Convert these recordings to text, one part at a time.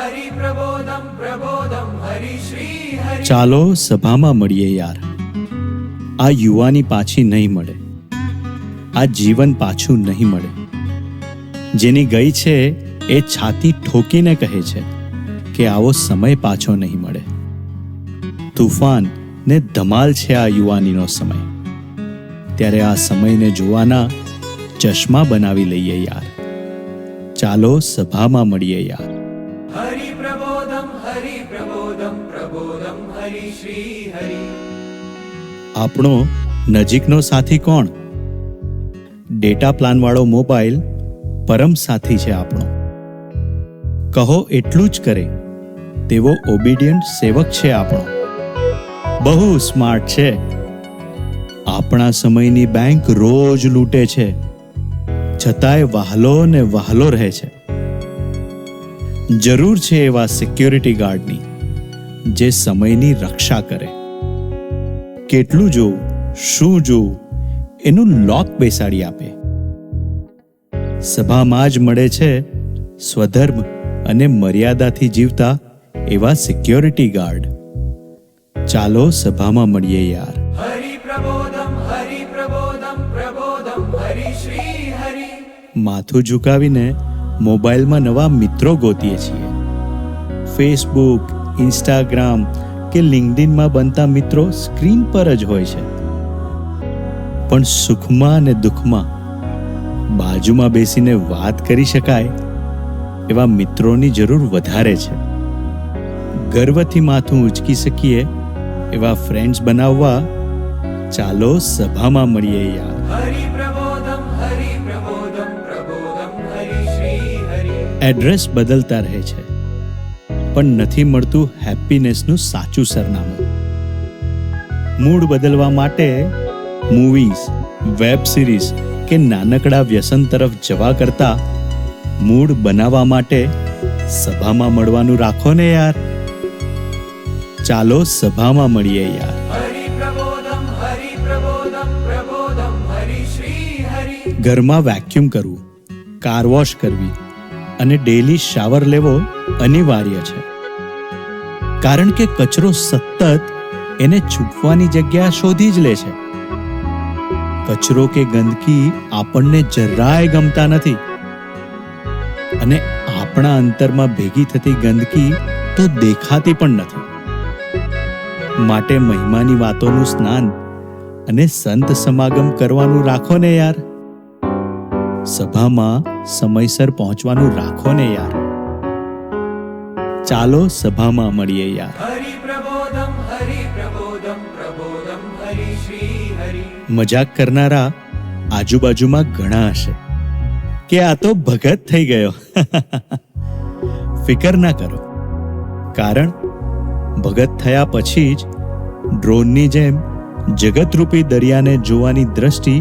હરિ પ્રબોધમ પ્રબોધમ હરિ શ્રી હરિ. ચાલો સભામાં મળીએ યાર. આ યુવાની પાછી નહીં મળે, આ જીવન પાછું નહીં મળે. જેની ગઈ છે એ છાતી ઠોકીને કહે છે કે આવો સમય પાછો નહીં મળે. તુફાન ને ધમાલ છે આ યુવાનીનો સમય. ત્યારે આ સમયને જોવાના ચશ્મા બનાવી લઈએ યાર. ચાલો સભામાં મળીએ યાર. હરિ પ્રબોધમ પ્રબોધમ હરિ શ્રી હરિ. આપણો નજીકનો સાથી કોણ? ડેટા પ્લાનવાળો મોબાઈલ પરમ સાથી છે આપણો. કહો એટલું જ કરે તેવો ઓબિડિયન્ટ સેવક છે આપણો. બહુ સ્માર્ટ છે. આપણા સમયની બેંક રોજ લૂંટે છે, છતાંય વહાલો ને વહાલો રહે છે. જરૂર છે એવા સિક્યોરિટી ગાર્ડની જે સમયની રક્ષા કરે. કેટલું જોવું, શું જોવું એનું લોક બેસાડી આપે. સભામાં જ મળે છે સ્વધર્મ અને મર્યાદાથી જીવતા એવા સિક્યોરિટી ગાર્ડ. ચાલો સભામાં મળીએ યાર. હરિ પ્રબોધમ પ્રબોધમ હરિ શ્રી હરિ. માથું ઝુકાવીને મોબાઈલમાં નવા મિત્રો ગોતીએ છીએ. ફેસબુક, ઇન્સ્ટાગ્રામ કે લિંક્ડઇનમાં બનતા મિત્રો સ્ક્રીન પર જ હોય છે, પણ સુખમાં અને દુઃખમાં બાજુમાં બેસીને વાત કરી શકાય એવા મિત્રોની જરૂર વધારે છે. ગર્વથી માથું ઉંચકી શકીએ એવા ફ્રેન્ડ્સ બનાવવા ચાલો સભામાં મળીએ યાર. હરિ પ્રબોધમ પ્રબોધમ હરિ શ્રી હરિ. એડ્રેસ બદલતા રહે છે, પણ નથી મળતું હેપીનેસનું સાચું સરનામું. મૂડ બદલવા માટે મૂવીઝ, વેબ સિરીઝ કે નાનકડા વ્યસન તરફ જવા કરતા મૂડ બનાવવા માટે સભામાં મળવાનું રાખો ને યાર. ચાલો સભામાં મળીએ યાર. હરિ પ્રબોધમ પ્રબોધમ હરિ શ્રી હરિ. ઘરમાં વેક્યુમ કરવું, કાર વોશ કરવી અને ડેલી શાવર લેવો અનિવાર્ય છે. કારણ કે કચરો સતત એને છૂપવાની જગ્યા શોધી જ લે છે. કચરો કે ગંદકી આપણને જરાય ગમતા નથી, અને આપણા અંતરમાં ભેગી થતી ગંદકી તો દેખાતી પણ નથી. માટે મહિમાની વાતોનું સ્નાન અને સંત સમાગમ કરવાનું રાખો ને યાર. સભામાં સમયસર પહોંચવાનું રાખો ને યાર. ચાલો સભામાં મળીએ યાર. હરિ પ્રબોધમ પ્રબોધમ હરિ શ્રી હરિ. મજાક કરનારા આજુબાજુમાં ઘણા હશે કે આ તો ભગત થઈ ગયો. ફિકર ના કરો, કારણ ભગત થયા પછી જ ડ્રોનની જેમ જગતરૂપી દરિયાને જોવાની દ્રષ્ટિ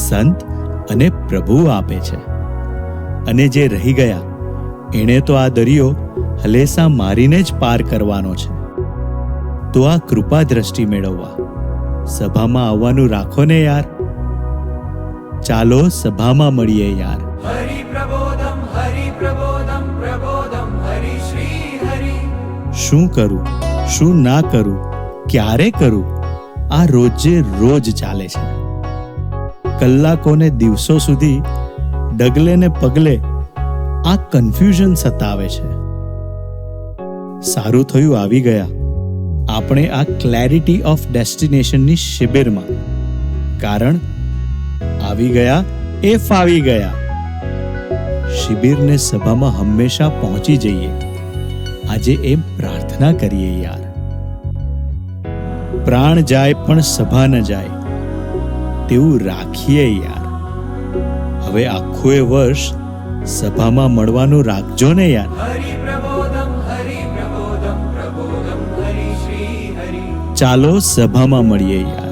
સંત અને પ્રભુ આપે છે. અને જે રહી ગયા એણે તો આ દરિયો હલેસા મારીને જ પાર કરવાનો છે. તો આ કૃપા દ્રષ્ટિ મેળવવા સભામાં આવવાનું રાખો ને યાર. ચાલો સભામાં મળીએ યાર. હરિ પ્રબોધમ પ્રબોધમ હરિ શ્રી હરિ. શું કરું, શું ના કરું, ક્યારે કરું, આ રોજે રોજ ચાલે છે. કલાકો ને દિવસો સુધી ડગલે ને પગલે આ કન્ફ્યુઝન સતાવે છે. સારું થયું આવી ગયા આપણે આ ક્લેરિટી ઓફ ડેસ્ટિનેશનની શિબિરમાં. કારણ આવી ગયા એ ફાવી ગયા. શિબિરને સભામાં હંમેશા પહોંચી જઈએ આજે એમ પ્રાર્થના કરીએ યાર. પ્રાણ જાય પણ સભા ન જાય તેવું રાખીએ યાર. હવે આખું એ વર્ષ સભામાં મળવાનું રાખજો ને યાર. હરિ પ્રબોધમ પ્રબોધમ હરિ શ્રી હરિ. ચાલો સભામાં મળીએ યાર.